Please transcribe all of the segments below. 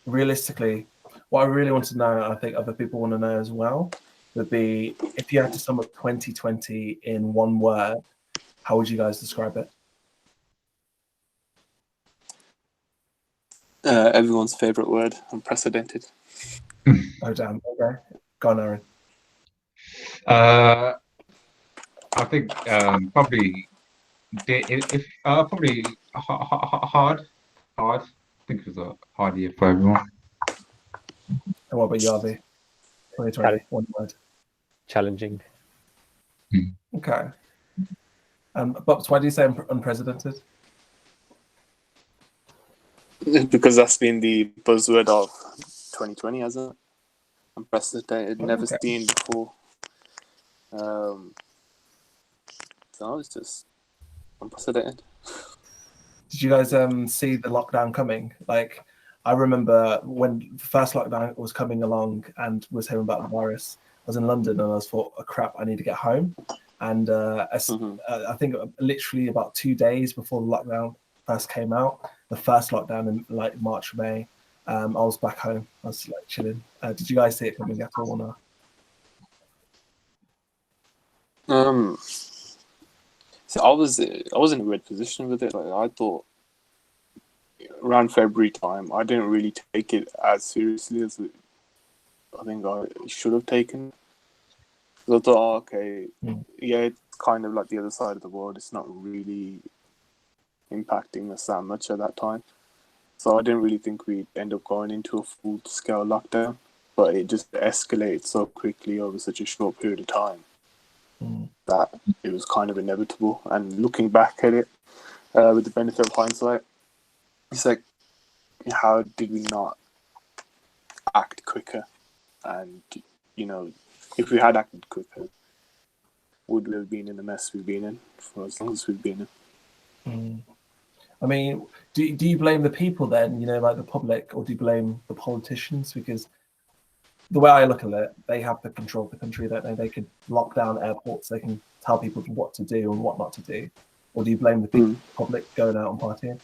realistically, what I really want to know, and I think other people want to know as well, would be if you had to sum up 2020 in one word, how would you guys describe it? Everyone's favorite word, unprecedented. Oh damn. Okay, go on, Aaron. I think probably probably hard. I think it was a hard year for everyone. And what about you, Avi? 2020, one word. Challenging. Okay. But why do you say unprecedented? Because that's been the buzzword of 2020, hasn't it? Unprecedented, never seen before. So it's just unprecedented. Did you guys see the lockdown coming? Like, I remember when the first lockdown was coming along and was hearing about the virus. I was in London and I thought, oh, crap, I need to get home. And I think literally about 2 days before the lockdown first came out, the first lockdown in like March, May, I was back home. I was like chilling. Did you guys see it coming at all or not? So I was in a weird position with it. Like I thought around February time, I didn't really take it as seriously as I think I should have taken. So I thought, oh, okay, yeah, it's kind of like the other side of the world. It's not really impacting us that much at that time. So I didn't really think we'd end up going into a full-scale lockdown. But it just escalated so quickly over such a short period of time that it was kind of inevitable. And looking back at it with the benefit of hindsight, it's like, how did we not act quicker? And, you know, if we had acted quicker, would we have been in the mess we've been in for as long as we've been in? I mean, do you blame the people then, you know, like the public, or do you blame the politicians? Because the way I look at it, they have the control of the country, don't they? They can lock down airports, they can tell people what to do and what not to do. Or do you blame the public going out and partying?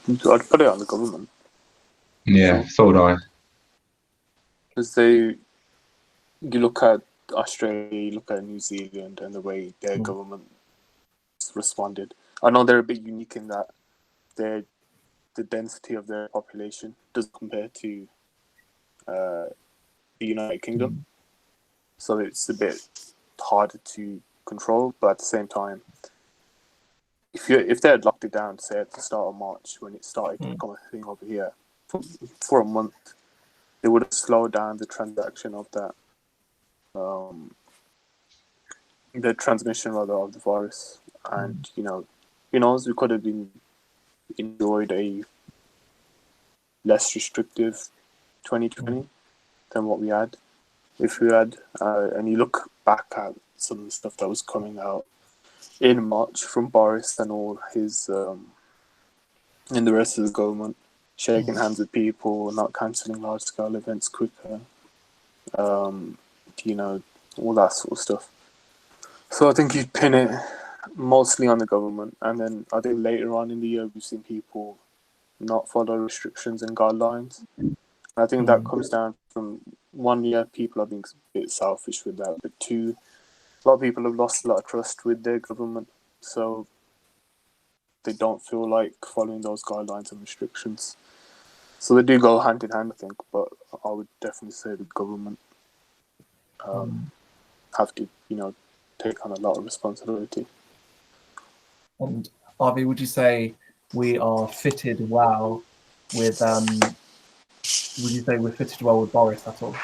I'd put it on the government. Yeah, so would I. Because you look at Australia, you look at New Zealand and the way their government responded. I know they're a bit unique in that the density of their population doesn't compare to the United Kingdom. So it's a bit harder to control, but at the same time, if they had locked it down, say at the start of March when it started to become a thing over here, for a month, they would have slowed down the transaction of that, the transmission rather of the virus, and we could have enjoyed a less restrictive 2020 than what we had. If we had, and you look back at some of the stuff that was coming out in March from Boris and all his, and the rest of the government, shaking hands with people, not cancelling large-scale events quicker, all that sort of stuff. So I think you'd pin it mostly on the government, and then I think later on in the year we've seen people not follow restrictions and guidelines. I think that comes down from, one, people are being a bit selfish with that, but two, a lot of people have lost a lot of trust with their government, so they don't feel like following those guidelines and restrictions. So they do go hand in hand, I think, but I would definitely say the government have to, take on a lot of responsibility. And Avi, would you say we are fitted well with? Would you say we're fitted well with Boris at all?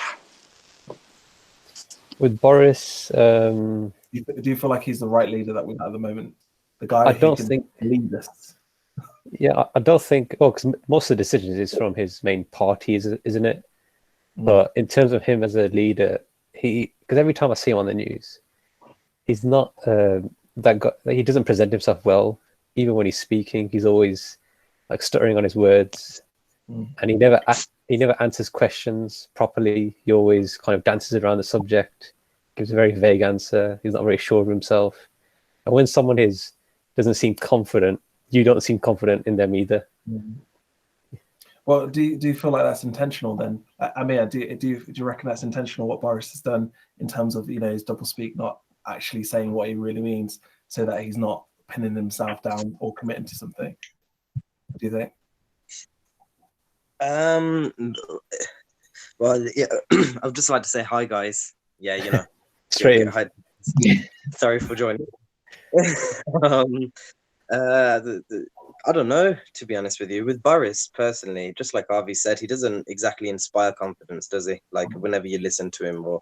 With Boris, do you feel like he's the right leader that we have at the moment? The guy I don't who can think lead us. Yeah, I don't think. Oh, because most of the decisions is from his main party, isn't it? But in terms of him as a leader, because every time I see him on the news, he's not that guy. He doesn't present himself well. Even when he's speaking, he's always like stuttering on his words, and he never answers questions properly. He always kind of dances around the subject, gives a very vague answer. He's not very sure of himself. And when someone doesn't seem confident you don't seem confident in them either. Well, do you feel like that's intentional then? I mean, do you reckon that's intentional what Boris has done in terms of, you know, his doublespeak, not actually saying what he really means, so that he's not pinning himself down or committing to something? Do you think? Well, yeah, I'd just like to say hi, guys. Yeah, you know, Straight in. hi. Sorry for joining. I don't know, to be honest with you. With Boris, personally, just like Avi said, he doesn't exactly inspire confidence, does he? Like, whenever you listen to him, or,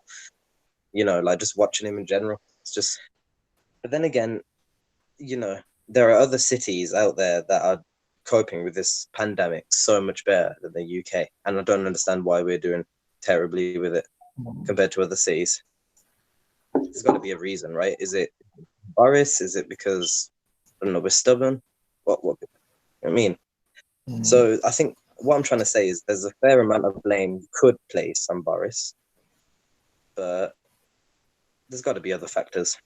you know, like just watching him in general, it's just. But then again, you know, there are other cities out there that are coping with this pandemic so much better than the UK, and I don't understand why we're doing terribly with it compared to other cities. There's got to be a reason, right? Is it Boris? Is it because, I don't know, we're stubborn? What I mean? So I think what I'm trying to say is there's a fair amount of blame you could place on Boris, but there's got to be other factors.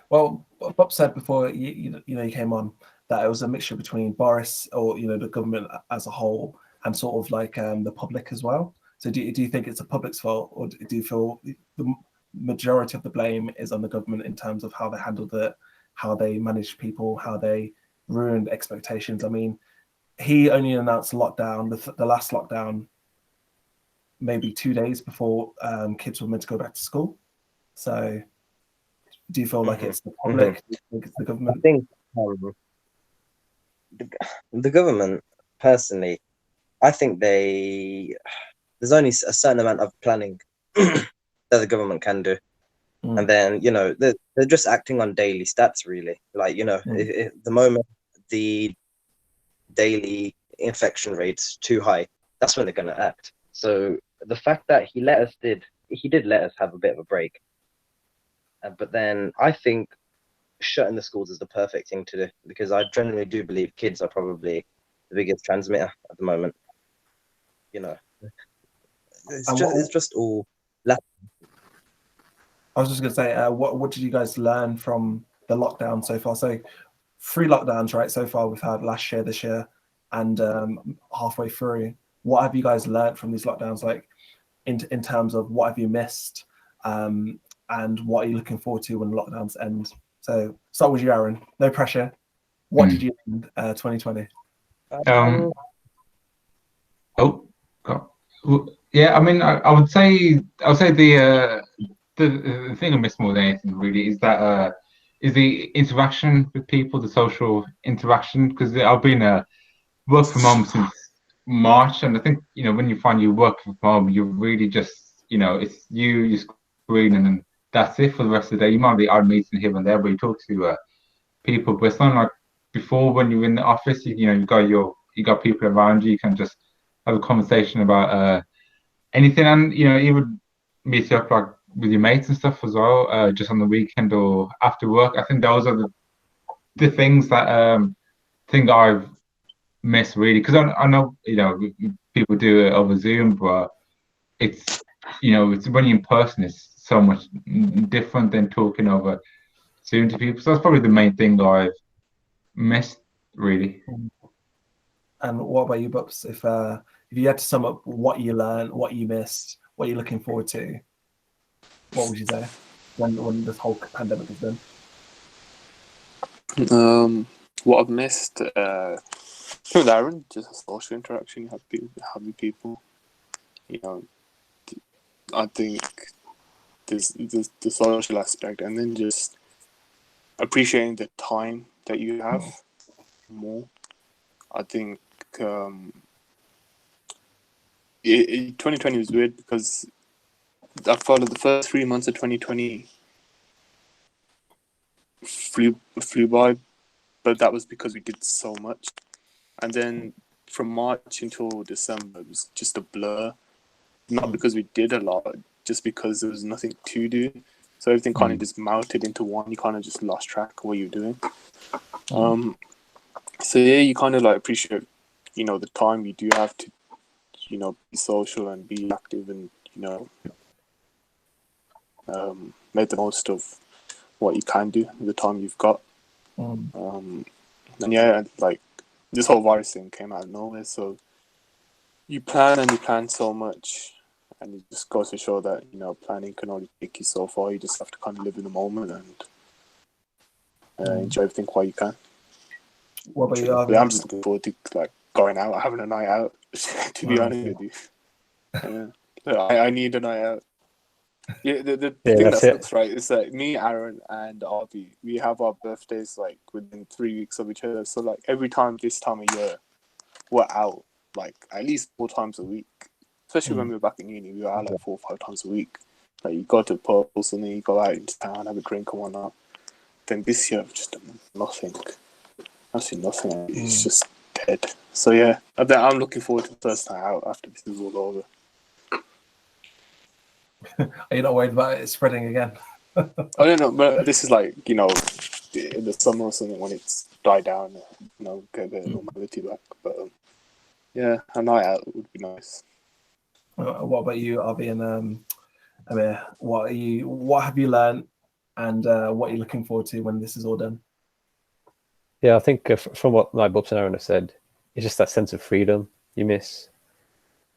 Well, Bob said before you came on that it was a mixture between Boris, or, you know, the government as a whole, and sort of like the public as well. So do you think it's the public's fault, or do you feel the majority of the blame is on the government in terms of how they handled it, how they managed people, how they ruined expectations? I mean, he only announced lockdown, the last lockdown, maybe 2 days before kids were meant to go back to school. So do you feel like it's the public? Do you think it's the government? I think the government, personally, I think there's only a certain amount of planning that the government can do. And then, you know, they're just acting on daily stats, really. Like, you know, if the moment the daily infection rate's too high, that's when they're going to act. So the fact that he did let us have a bit of a break. But then I think shutting the schools is the perfect thing to do, because I generally do believe kids are probably the biggest transmitter at the moment. You know, it's just all. I was just going to say, what did you guys learn from the lockdown so far? So 3 lockdowns, right? So far we've had last year, this year, and halfway through. What have you guys learned from these lockdowns? Like in terms of what have you missed, and what are you looking forward to when lockdowns end? So start with you, Aaron. No pressure. What did you end 2020? Yeah, I mean, I would say the thing I miss more than anything really is that is the interaction with people, the social interaction, because I've been work from home since March, and I think, you know, when you find you work from home, you're really just, you know, it's your screen, and then that's it for the rest of the day. You might be out meeting here and there, but you talk to people, but it's not like before when you're in the office. You know, you got people around you. You can just have a conversation about anything, and, you know, even meet up like with your mates and stuff as well, just on the weekend or after work. I think those are the things that think I've missed really, because I know, you know, people do it over Zoom, but it's, you know, it's when you're in person, it's so much different than talking over Zoom to people. So that's probably the main thing that I've missed really. And what about you, Bubs? If you had to sum up what you learned, what you missed, what you're looking forward to, what would you say when this whole pandemic is done? What I've missed, with Aaron, just social interaction. You have with people. You know, I think there's the social aspect, and then just appreciating the time that you have more. I think 2020 was weird because I felt like the first 3 months of 2020 flew by, but that was because we did so much. And then from March until December, it was just a blur. Not because we did a lot, just because there was nothing to do. So everything kind of just melted into one. You kind of just lost track of what you were doing. So yeah, you kind of like appreciate, you know, the time you do have to, you know, be social and be active, and, you know, make the most of what you can do with the time you've got. And yeah, like this whole virus thing came out of nowhere. So you plan and you plan so much, and it just goes to show that planning can only take you so far. You just have to kind of live in the moment and enjoy everything while you can. What about you, But Avi? I'm just looking forward to like going out, having a night out. To be honest with you, I need a night out. Yeah, the Yeah, thing that's that it. sucks, right, is that me, Aaron, and Avi, we have our birthdays like within 3 weeks of each other. So like every time this time of year, we're out like at least 4 times a week. Especially when we were back in uni, we were out like 4 or 5 times a week. Like you go to pubs and then you go out into town, have a drink and whatnot. Then this year I've just done nothing. Absolutely nothing. It's just dead. So yeah, I'm looking forward to the first night out after this is all over. Are you not worried about it spreading again? I don't know, but this is like, in the summer or something when it's died down, get a bit of normality back. But yeah, a night out would be nice. What about you, Avi and Amir? What have you learned, and what are you looking forward to when this is all done? Yeah, I think from what my Bubs and Aaron have said, it's just that sense of freedom you miss.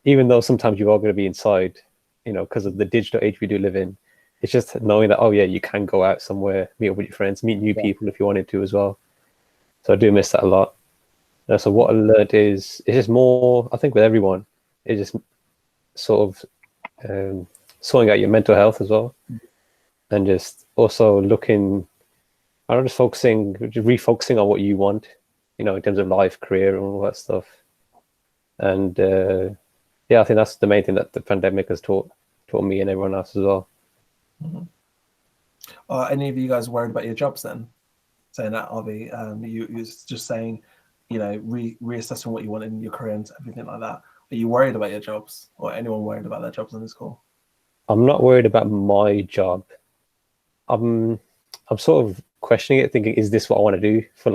Even though sometimes you are going to be inside, because of the digital age we do live in, it's just knowing that, oh yeah, you can go out somewhere, meet up with your friends, meet new people if you wanted to as well. So I do miss that a lot. So what I learned is, it's just more, I think with everyone, it's just sort of sorting out your mental health as well. And just also looking, I don't know, just refocusing on what you want, in terms of life, career, and all that stuff. And yeah, I think that's the main thing that the pandemic has taught me and everyone else as well. Are any of you guys worried about your jobs then? Saying that, Avi, you just saying, reassessing what you want in your career and everything like that. Are you worried about your jobs, or anyone worried about their jobs on this call? I'm not worried about my job. I'm sort of questioning it, thinking, is this what I want to do for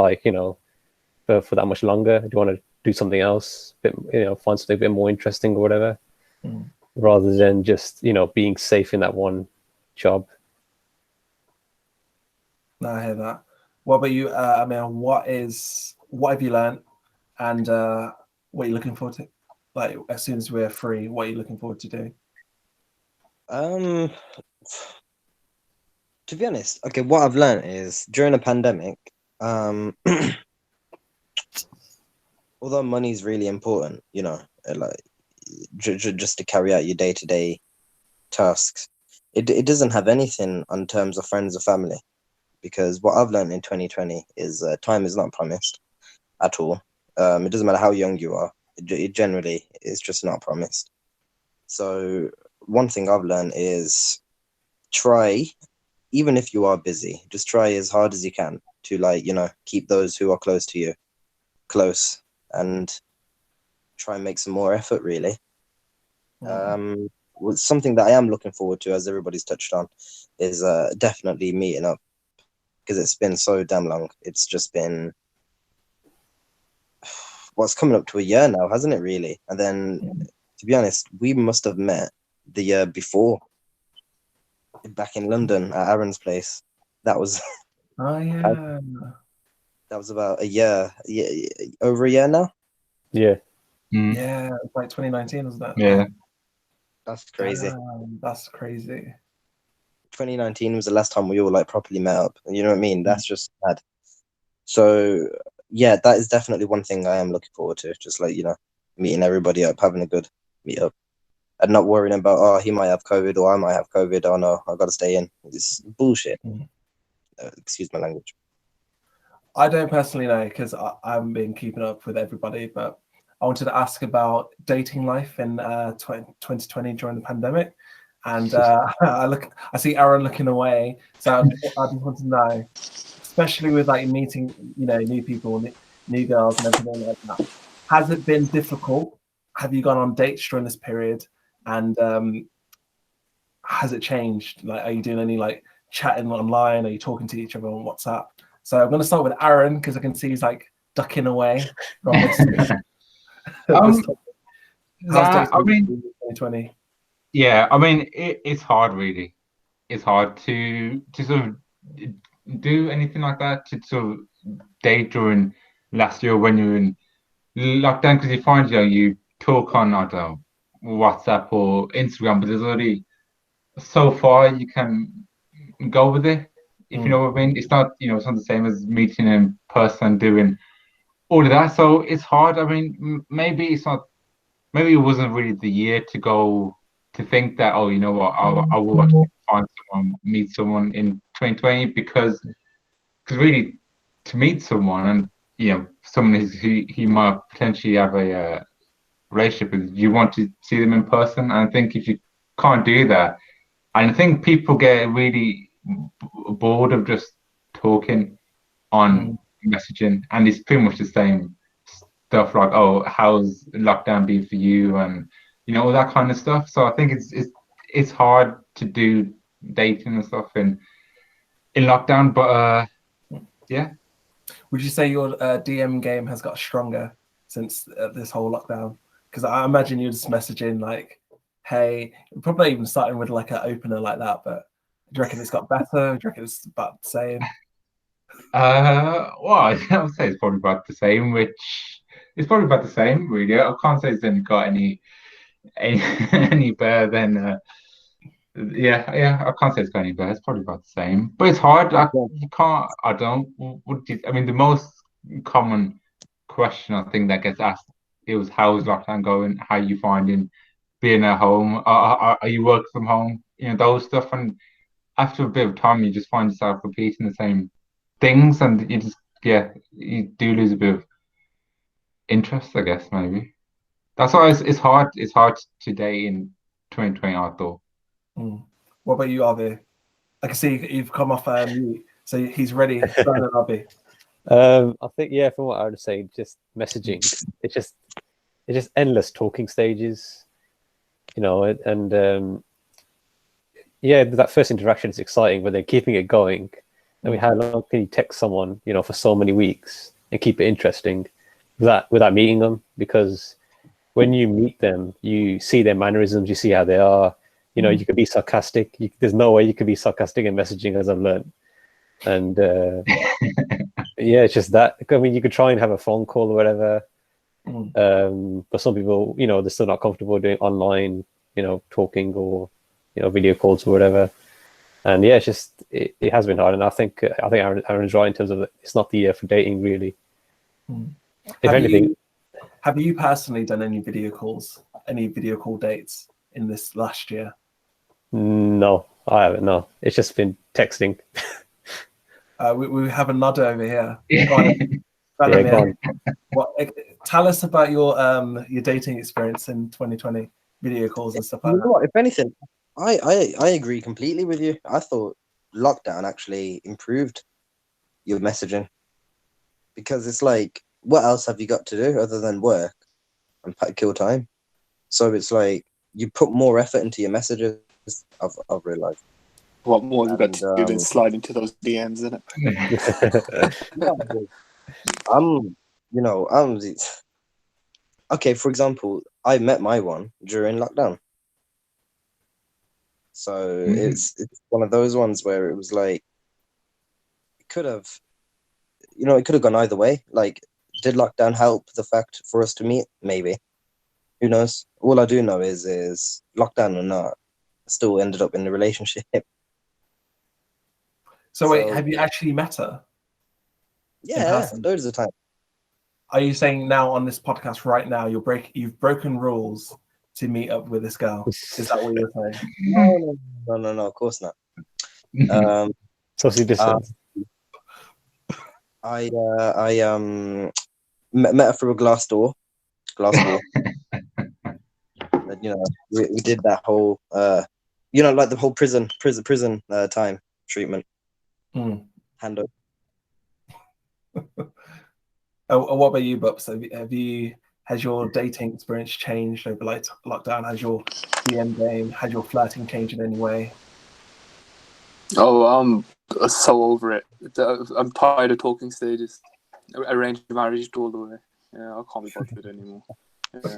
for that much longer? Do I want to do something else, find something a bit more interesting or whatever, rather than just being safe in that one job? No, I hear that. What about you, Amir? What have you learned, and what are you looking forward to? Like, as soon as we're free, what are you looking forward to doing? To be honest, okay, what I've learned is during a pandemic, although money is really important, like just to carry out your day-to-day tasks, it doesn't have anything on terms of friends or family, because what I've learned in 2020 is time is not promised at all. It doesn't matter how young you are. It generally is just not promised. So one thing I've learned is try, even if you are busy, just try as hard as you can to keep those who are close to you close, and try and make some more effort, really. Something that I am looking forward to, as everybody's touched on, is definitely meeting up, because it's been so damn long. It's just been, it's coming up to a year now, hasn't it, really? And then, to be honest, we must have met the year before, back in London at Aaron's place. That was Oh yeah. that was about a year, over a year now. Yeah. Yeah, it's like 2019, wasn't that? Yeah. That's crazy. That's crazy. 2019 was the last time we all properly met up. You know what I mean? That's just bad. So yeah, that is definitely one thing I am looking forward to. Just meeting everybody up, having a good meet up, and not worrying about, he might have COVID or I might have COVID. Oh no, I've got to stay in. It's bullshit. Excuse my language. I don't personally know, because I haven't been keeping up with everybody, but I wanted to ask about dating life in 2020 during the pandemic. And I see Aaron looking away. So I just want to know, especially with meeting, new people, new girls and everything like that. Has it been difficult? Have you gone on dates during this period? And has it changed? Are you doing any chatting online? Are you talking to each other on WhatsApp? So I'm going to start with Aaron, because I can see he's ducking away from this. How's dating 2020? Yeah, it's hard, really. It's hard to sort of do anything like that, to sort of date during last year when you were in lockdown? Because you find, you talk on, I don't know, WhatsApp or Instagram, but there's already so far you can go with it, if you know what I mean. It's not, it's not the same as meeting in person, doing all of that. So it's hard. I mean, maybe it's not, maybe it wasn't really the year to go to think that, oh, you know what, I will actually find someone, meet someone in 2020, because really to meet someone and, someone who he might potentially have a relationship with, you want to see them in person. And I think if you can't do that, and I think people get really bored of just talking on messaging, and it's pretty much the same stuff like, oh, how's lockdown been for you, and all that kind of stuff. So I think it's hard to do dating and stuff in lockdown, but yeah. Would you say your DM game has got stronger since this whole lockdown? Because I imagine you're just messaging like, hey, probably even starting with like an opener like that, but do you reckon it's got better? Do you reckon it's about the same? Well, I would say it's probably about the same, which it's probably about the same, really. I can't say it's got any better than yeah, I can't say it's got any better. It's probably about the same, but it's hard. You can't. I don't. I mean, the most common question I think that gets asked, it was, how's lockdown going? How are you finding being at home? Are you working from home? Those stuff. And after a bit of time, you just find yourself repeating the same things, and you just, you do lose a bit of interest, I guess. Maybe that's why it's hard. It's hard today in 2020, I thought. What about you, Avi? I can see you've come off mute, so he's ready. Avi. I think, from what I would say, just messaging. It's just endless talking stages, and that first interaction is exciting, but then keeping it going. I mean, how long can you text someone, for so many weeks and keep it interesting without meeting them? Because when you meet them, you see their mannerisms, you see how they are. You could be sarcastic. There's no way you could be sarcastic in messaging, as I've learned. And it's just that. I mean, you could try and have a phone call or whatever, but some people, they're still not comfortable doing online, talking or video calls or whatever. And it's just it has been hard. And I think Aaron's right in terms of it's not the year for dating, really. If anything, have you personally done any video call dates in this last year? No, I haven't. No, it's just been texting. We have a nodder over here. Go on. Tell us about your dating experience in 2020, video calls and stuff like that. If anything, I agree completely with you. I thought lockdown actually improved your messaging, because it's like, what else have you got to do other than work and kill time? So it's like you put more effort into your messages. I've realized. What more have you got to do than slide into those DMs, isn't it? Okay. For example, I met my one during lockdown, so it's one of those ones where it was like, it could have gone either way. Like, did lockdown help the fact for us to meet? Maybe. Who knows? All I do know is lockdown or not, I still ended up in a relationship. So wait, have you actually met her? Yeah, loads of time. Are you saying now on this podcast right now you've broken rules to meet up with this girl? Is that what you're saying? No, of course not. Social distance. I met her through a glass door. And, we did that whole like the whole prison time treatment. Handover. What about you, Bubs? Has your dating experience changed over like lockdown? Has your DM game, has your flirting changed in any way? Oh, I'm so over it. I'm tired of talking stages. Arranged marriage all the way. Yeah, I can't be bothered anymore. Yeah.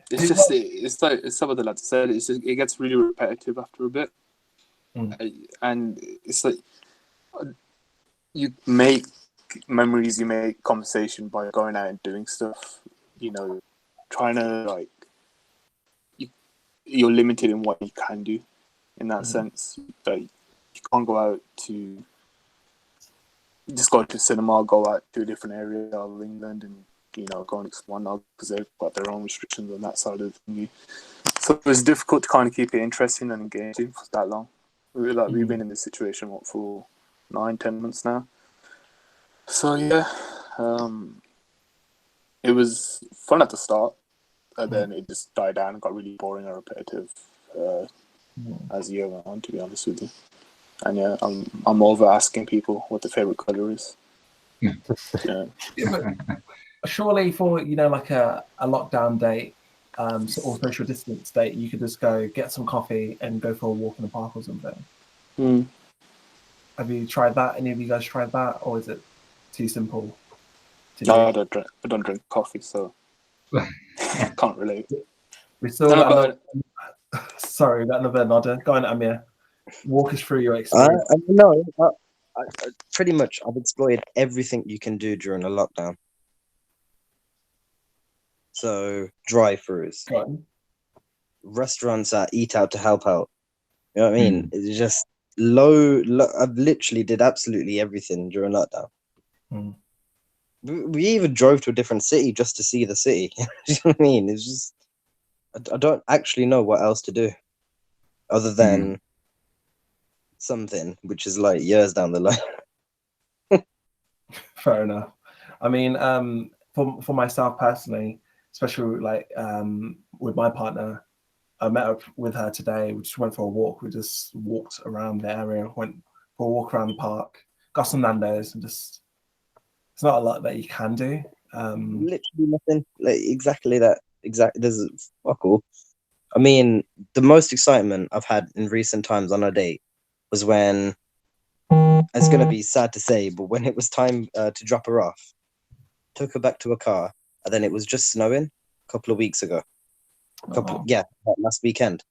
It's like some of the lads said. It gets really repetitive after a bit, and it's like you make memories you make, conversation by going out and doing stuff. You know, trying to like you're limited in what you can do in that sense. Like you can't go out to just go to cinema, go out to a different area of England and, you know, go and explore now because they've got their own restrictions on that side of the thingy. So it was difficult to kind of keep it interesting and engaging for that long. We've been in this situation for 9-10 months now. So yeah, it was fun at the start, and then it just died down and got really boring and repetitive as the year went on, to be honest with you. And yeah, I'm over asking people what their favorite color is. Yeah. Surely for, you know, like a lockdown date, or social distance date, you could just go get some coffee and go for a walk in the park or something. Have you tried that? Any of you guys tried that, or is it too simple to do? No, I don't drink coffee, so can't relate. We still got sorry, we got another nodder. Go on, Amir. Walk us through your experience. No, I pretty much I've explored everything you can do during a lockdown. So drive-throughs, restaurants that eat out to help out. You know what I mean? It's just I've literally did absolutely everything during lockdown. We even drove to a different city just to see the city. You know what I mean? It's just I don't actually know what else to do other than something which is like years down the line. Fair enough. I mean, for myself personally, especially like with my partner, I met up with her today. We just went for a walk. We just walked around the area, went for a walk around the park, got some Nando's, and just it's not a lot that you can do. Literally nothing. Like exactly that. Exactly. There's fuck all. I mean, the most excitement I've had in recent times on a date was when it's gonna be sad to say, but when it was time to drop her off, took her back to a car, and then it was just snowing a couple of weeks ago. Last weekend.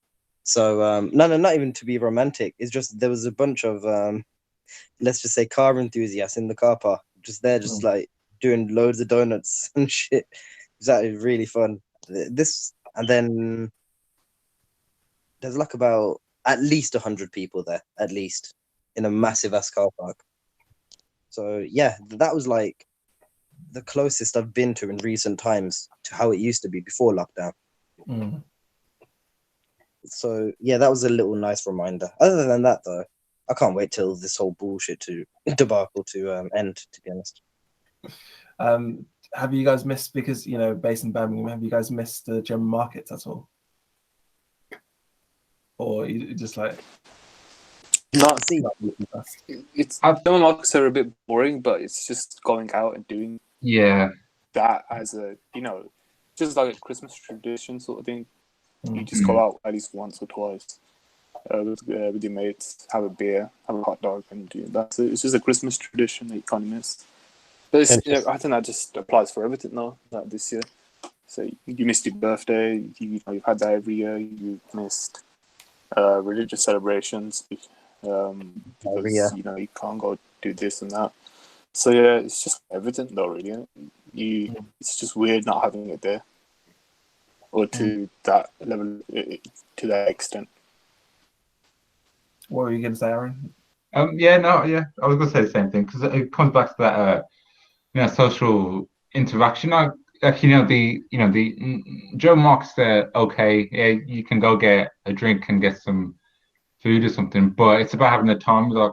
So no, not even to be romantic. It's just there was a bunch of let's just say car enthusiasts in the car park, just there, just like doing loads of donuts and shit. It was really fun. This and then there's like about at least 100 people there, at least in a massive ass car park. So yeah, that was like the closest I've been to in recent times to how it used to be before lockdown. So yeah, that was a little nice reminder. Other than that, though, I can't wait till this whole bullshit debacle to end. To be honest, have you guys missed, because you know, based in Birmingham, have you guys missed the German markets at all, or you just like? Not see. It's German markets are a bit boring, but it's just going out and doing that as a, you know, just like a Christmas tradition sort of thing. You just go out at least once or twice with your mates, have a beer, have a hot dog, and do that. It's just a Christmas tradition that you can't miss. But I think that just applies for everything now. That this year, so you missed your birthday. You've had that every year. You've missed religious celebrations because you know you can't go do this and that. So yeah, it's just everything though, really. It's just weird not having it there, or to that level, to that extent. What were you going to say, Aaron? I was going to say the same thing because it comes back to that, social interaction. The Joe marks they're okay. Yeah, you can go get a drink and get some food or something, but it's about having the time with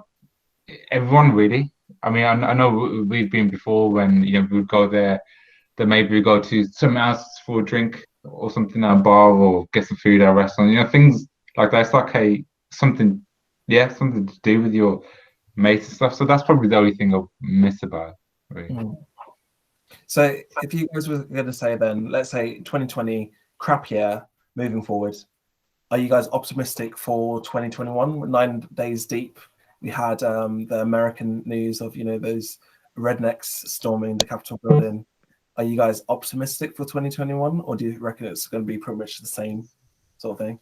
everyone, really. I mean, I know we've been before when we would go there. Then maybe we go to somewhere else for a drink or something at a bar or get some food at a restaurant. Things like that. It's like something to do with your mates and stuff. So that's probably the only thing I miss about it. Really. So if you guys were going to say then, let's say 2020, crap year, moving forward, are you guys optimistic for 2021? 9 days deep, we had the American news of, those rednecks storming the Capitol building. Are you guys optimistic for 2021, or do you reckon it's going to be pretty much the same sort of thing?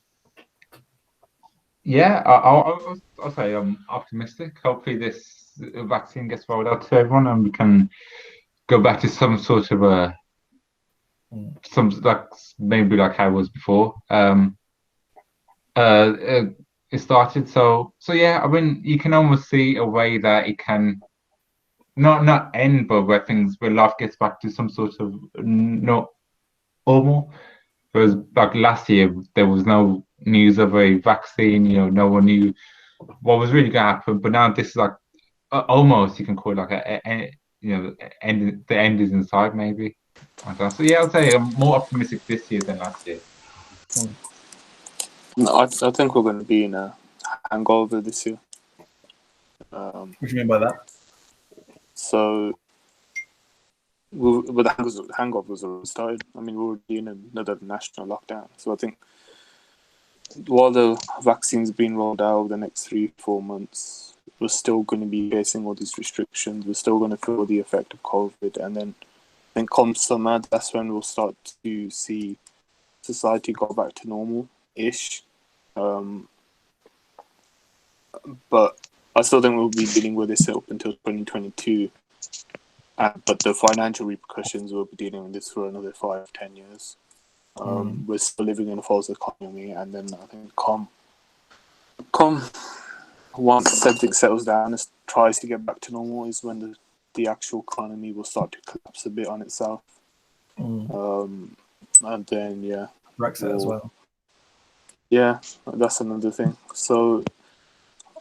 Yeah, I'll say I'm optimistic. Hopefully this a vaccine gets rolled out to everyone and we can go back to some sort of some like maybe like how it was before. It started. So yeah, I mean, you can almost see a way that it can not end, but where life gets back to some sort of not normal. Whereas back last year, there was no news of a vaccine. You know, no one knew what was really going to happen. But now this is like almost you can call it like end. The end is in sight, maybe. I don't know. So yeah, I'd say I'm more optimistic this year than last year. No, I think we're going to be in a hangover this year. What do you mean by that? So, but the hangovers already started. I mean, we're already in another national lockdown. So I think while the vaccine's being rolled out over the next 3-4 months, we're still going to be facing all these restrictions. We're still going to feel the effect of COVID. And then I think come summer, that's when we'll start to see society go back to normal-ish. But I still think we'll be dealing with this up until 2022. But the financial repercussions, we'll be dealing with this for another 5-10 years. We're still living in a false economy, and then I think come once everything settles down and tries to get back to normal is when the actual economy will start to collapse a bit on itself. And then Brexit as well. Yeah, that's another thing. So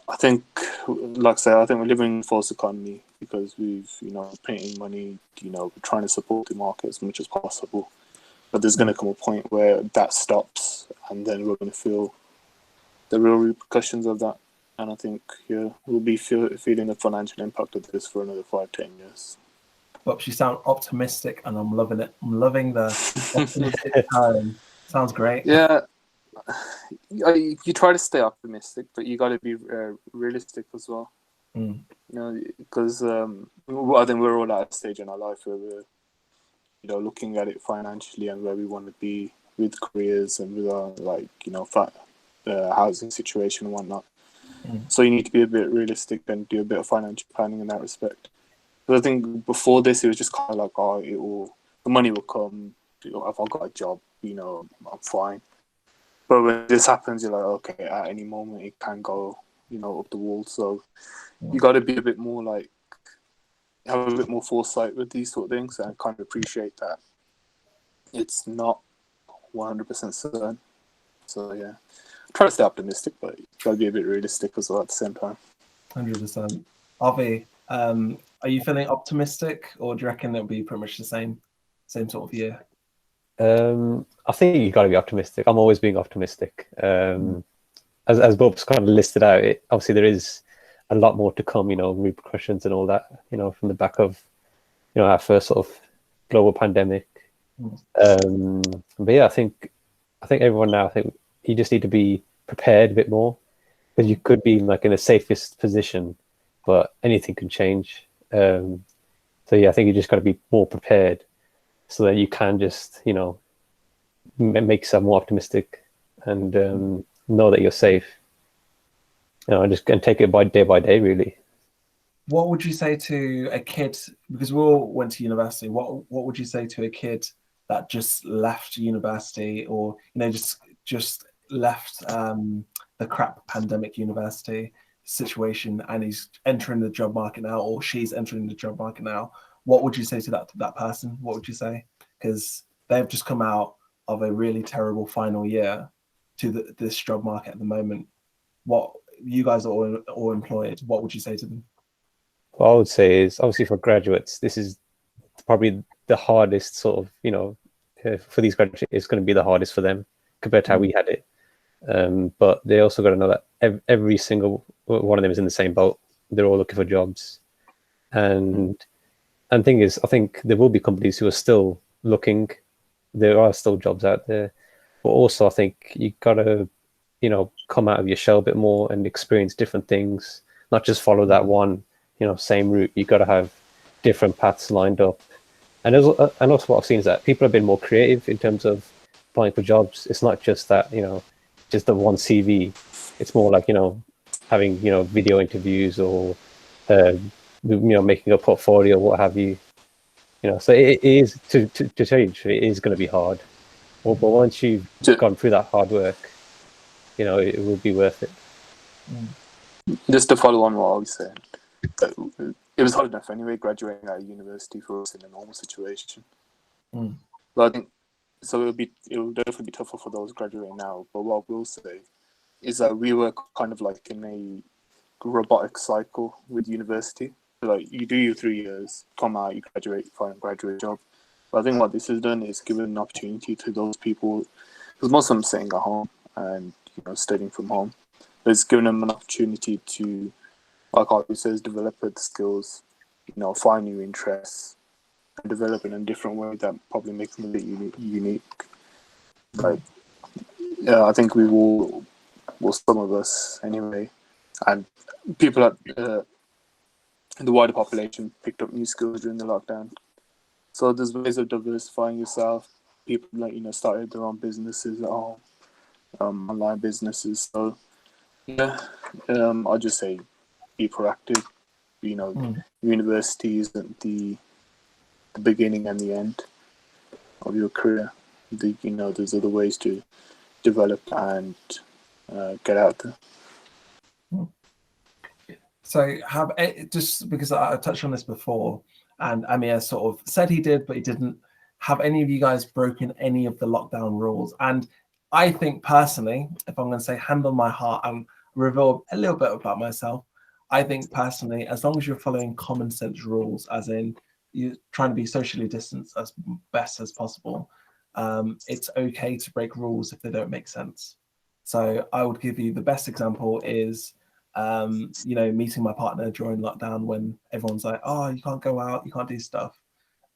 I think, like I said, I think we're living in a false economy because we've, printing money, we're trying to support the market as much as possible. But there's going to come a point where that stops, and then we're going to feel the real repercussions of that. And I think, we'll be feeling the financial impact of this for another 5-10 years. But you sound optimistic, and I'm loving it. I'm loving the optimistic tone. Sounds great. Yeah. You try to stay optimistic, but you got to be realistic as well. Because I think we're all at a stage in our life where we're, looking at it financially and where we want to be with careers and with our housing situation and whatnot. So you need to be a bit realistic and do a bit of financial planning in that respect. Because I think before this, it was just kind of like, the money will come. If I've got a job, I'm fine. But when this happens, you're like, okay, at any moment it can go, up the wall. So you got to be a bit more have a bit more foresight with these sort of things and kind of appreciate that it's not 100% certain. So yeah, try to stay optimistic, but you got to be a bit realistic as well at the same time. 100%. Avi, are you feeling optimistic, or do you reckon it'll be pretty much the same sort of year? I think you got to be optimistic. I'm always being optimistic. As Bob's kind of listed out, obviously there is a lot more to come, repercussions and all that, from the back of, our first sort of global pandemic. But yeah, I think everyone now, I think you just need to be prepared a bit more, because you could be in the safest position, but anything can change. So yeah, I think you just got to be more prepared, so that you can just, make yourself more optimistic and know that you're safe. And take it by day, really. What would you say to a kid, because we all went to university, what would you say to a kid that just left university, or, just left the crap pandemic university situation, and he's entering the job market now, or she's entering the job market now? What would you say to that person? What would you say? Because they've just come out of a really terrible final year to this job market at the moment. What you guys are all employed. What would you say to them? What I would say is, obviously for graduates, this is probably the hardest sort of, for these graduates, it's going to be the hardest for them compared to how we had it. But they also got to know that every single one of them is in the same boat. They're all looking for jobs. And thing is, I think there will be companies who are still looking. There are still jobs out there. But also, I think you got to, come out of your shell a bit more and experience different things, not just follow that one, same route. You got to have different paths lined up. And also what I've seen is that people have been more creative in terms of applying for jobs. It's not just that, just the one CV. It's more like, having, video interviews, or making a portfolio, what have you. So it is to tell you the truth, it is going to be hard. But once you've gone through that hard work, it will be worth it. Just to follow on what I was saying, it was hard enough anyway graduating out of university for us in a normal situation. But I think so. It'll definitely be tougher for those graduating now. But what I will say is that we were kind of like in a robotic cycle with university. Like you do your 3 years, come out, you graduate, you find a graduate job. But I think what this has done is given an opportunity to those people, because most of them staying at home and studying from home. It's given them an opportunity to, like Arthur says, develop the skills, find new interests, and develop in a different way that probably makes them a bit unique. Like, I think we will, some of us anyway, and people at the wider population picked up new skills during the lockdown. So there's ways of diversifying yourself. People started their own businesses at home, online businesses. So I'll just say be proactive. University isn't the beginning and the end of your career. There's other ways to develop and get out there. So just because I touched on this before, and Amir sort of said he did, but he didn't. Have any of you guys broken any of the lockdown rules? And I think personally, if I'm going to say hand on my heart and reveal a little bit about myself, I think personally, as long as you're following common sense rules, as in you're trying to be socially distanced as best as possible, it's okay to break rules if they don't make sense. So I would give you the best example is, meeting my partner during lockdown when everyone's like, oh, you can't go out, you can't do stuff.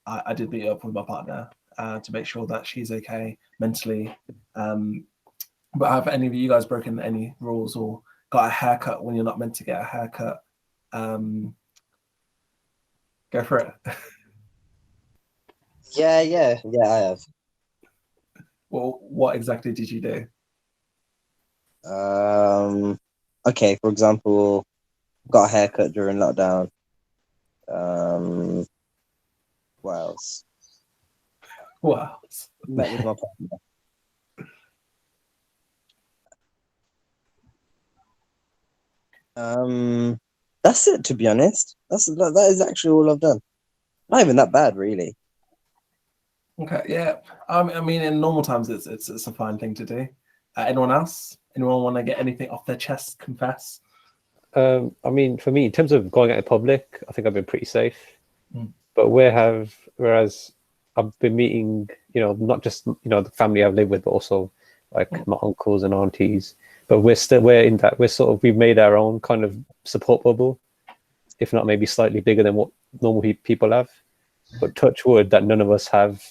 I did meet up with my partner to make sure that she's okay mentally. But have any of you guys broken any rules or got a haircut when you're not meant to get a haircut? Go for it. Yeah, I have. Well, what exactly did you do? Okay, for example, got a haircut during lockdown. What else? What else? Met with my partner. That's it, to be honest. That is actually all I've done. Not even that bad, really. Okay, yeah. I mean, in normal times, it's a fine thing to do. Anyone else? Anyone want to get anything off their chest? Confess. I mean, for me, in terms of going out in public, I think I've been pretty safe. But whereas I've been meeting, not just the family I've lived with, but also like my uncles and aunties. But we've made our own kind of support bubble, if not maybe slightly bigger than what normal people have. But touch wood that none of us have,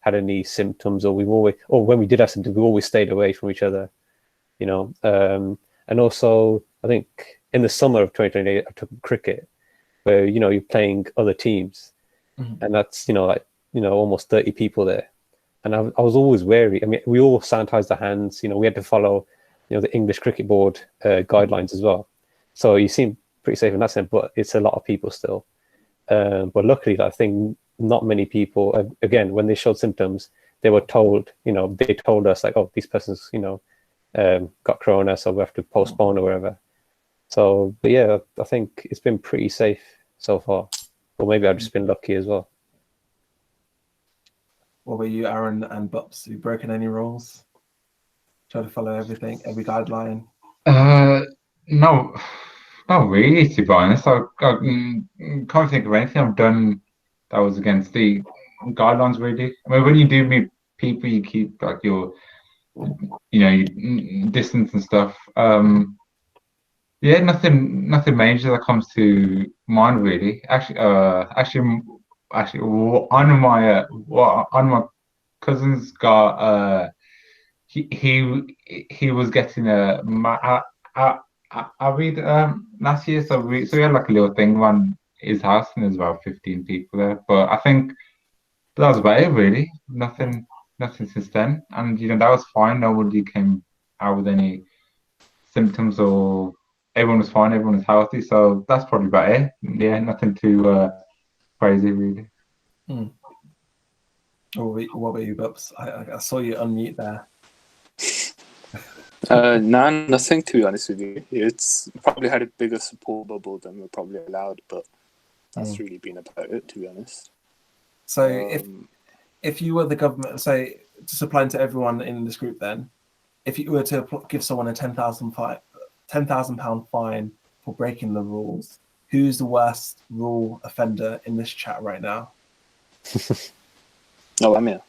had any symptoms, or when we did have symptoms, we always stayed away from each other, and also I think in the summer of 2020, I took cricket, where you're playing other teams, and that's almost 30 people there, and I was always wary. I mean, we all sanitized our hands. We had to follow the English Cricket Board guidelines as well. So you seem pretty safe in that sense, but it's a lot of people still. But luckily, I think not many people, again, when they showed symptoms, they were told, they told us like, oh, these persons, got corona, so we have to postpone or whatever. So, but yeah, I think it's been pretty safe so far. Or maybe I've just been lucky as well. What about you, Aaron and Bubs? Have you broken any rules? Try to follow everything, every guideline? No, not really, to be honest. I can't think of anything I've done that was against the guidelines, really. I mean, when you do meet people, you keep like your, your distance and stuff. Yeah, nothing major that comes to mind, really. Actually, one of my cousins got he was getting I read last year, so we had like a little thing around his house, and there's about 15 people there. But I think that was about it, really. Nothing since then, and that was fine. Nobody came out with any symptoms or everyone was fine, everyone was healthy. So that's probably about it. Yeah, nothing too crazy really. What about you, Bubs? I saw you unmute there. Nah, nothing to be honest with you. It's probably had a bigger support bubble than we're probably allowed, but that's really been about it, to be honest. So if you were the government, say, just applying to everyone in this group, then if you were to give someone a £10,000 fine for breaking the rules, who's the worst rule offender in this chat right now? Oh, I'm here.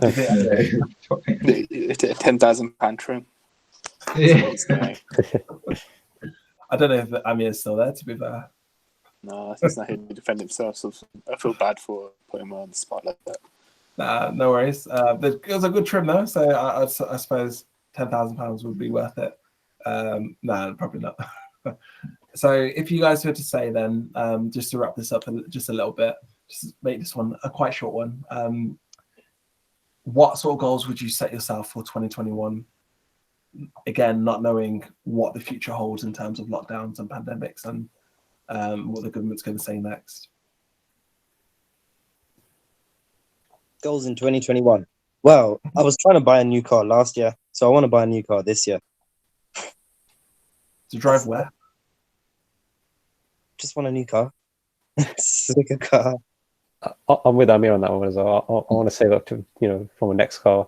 Yeah. £10,000 trim. Yeah. I don't know if Amir is still there, to be fair. No, he's not here to defend himself, so I feel bad for putting him on the spot like that. Nah, no worries. It was a good trim though, so I suppose £10,000 would be worth it. Nah, probably not. So if you guys were to say then, just to wrap this up just a little bit, just make this one a quite short one. What sort of goals would you set yourself for 2021? Again, not knowing what the future holds in terms of lockdowns and pandemics and what the government's going to say next. Goals in 2021. Well, I was trying to buy a new car last year, so I want to buy a new car this year. To drive where? Just want a new car. Like a car. I'm with Amir on that one as well. I want to save up to, for my next car.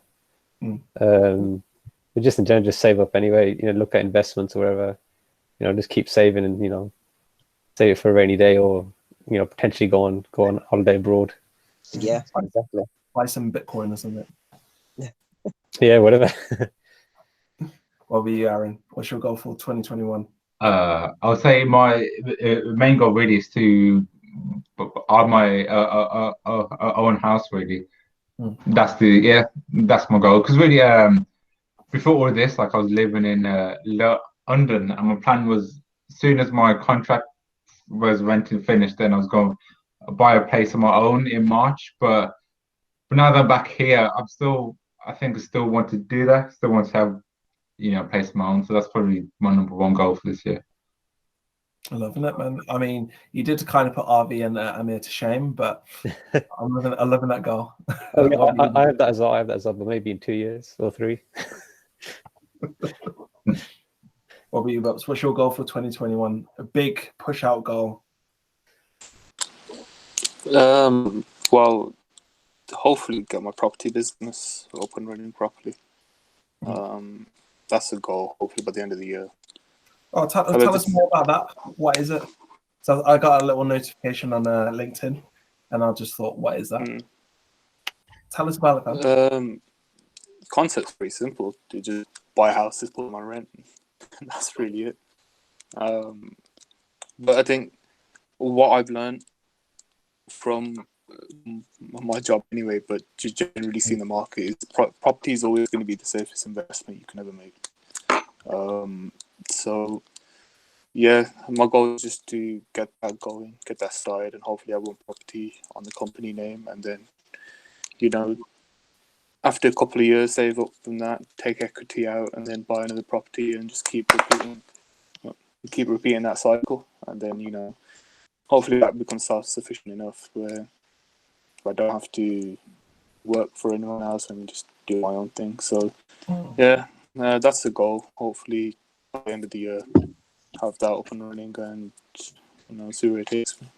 But just in general, just save up anyway. Look at investments or whatever. Just keep saving and save it for a rainy day or potentially go on holiday abroad. Yeah, exactly. Buy some Bitcoin or something. Yeah, whatever. What about you, Aaron? What's your goal for 2021? I would say my main goal really is to own my own house. Really, that's my goal. Because really, before all of this, like I was living in London, and my plan was as soon as my contract was renting finished, then I was going to buy a place of my own in March. But now that I'm back here, I still want to do that. Still want to have a place of my own. So that's probably my number one goal for this year. I'm loving it, man. I mean, you did kind of put RV and Amir to shame, but I'm loving that goal. Oh, yeah, I have that as well. But maybe in 2 years or 3. What about you, Bubs? What's your goal for 2021? A big push out goal. Well, hopefully get my property business up and running properly. That's a goal, hopefully by the end of the year. Oh, tell us more about that. What is it? So I got a little notification on LinkedIn, and I just thought, what is that? Tell us about it, man. Concept's pretty simple. You just buy houses, put them on rent, and that's really it. But I think what I've learned from my job anyway, but just generally seeing the market, is property is always going to be the safest investment you can ever make. So yeah, my goal is just to get that going, get that started, and hopefully have one property on the company name, and then after a couple of years save up from that, take equity out, and then buy another property, and just keep repeating that cycle, and then hopefully that becomes self-sufficient enough where I don't have to work for anyone else and just do my own thing. So yeah, that's the goal. Hopefully by the end of the year have that up and running and see where it takes me.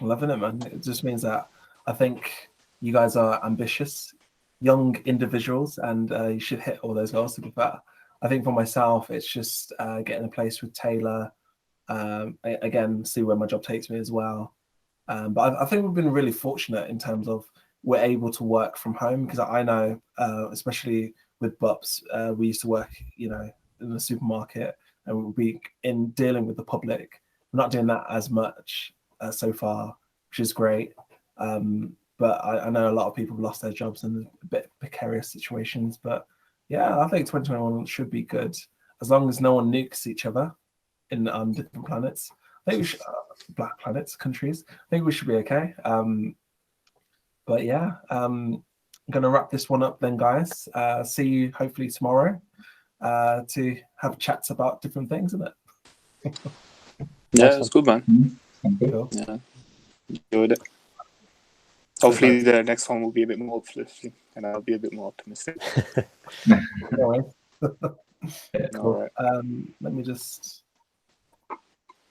Loving it, man. It just means that I think you guys are ambitious, young individuals, and you should hit all those goals, to be fair. I think for myself, it's just getting a place with Taylor. Again, see where my job takes me as well. But I think we've been really fortunate in terms of we're able to work from home, because I know, especially with Bubs, we used to work, in the supermarket, and we'll be in dealing with the public. We're not doing that as much so far, which is great. But I know a lot of people have lost their jobs in a bit precarious situations. But yeah, I think 2021 should be good, as long as no one nukes each other in different planets. I think we should, black planets, countries. I think we should be okay. But yeah, I'm gonna wrap this one up then, guys. See you hopefully tomorrow. to have chats about different things, isn't it? Yeah, it's good, man. Cool. Yeah, enjoyed it. Hopefully, the next one will be a bit more uplifting, and I'll be a bit more optimistic. All right. All right. Let me just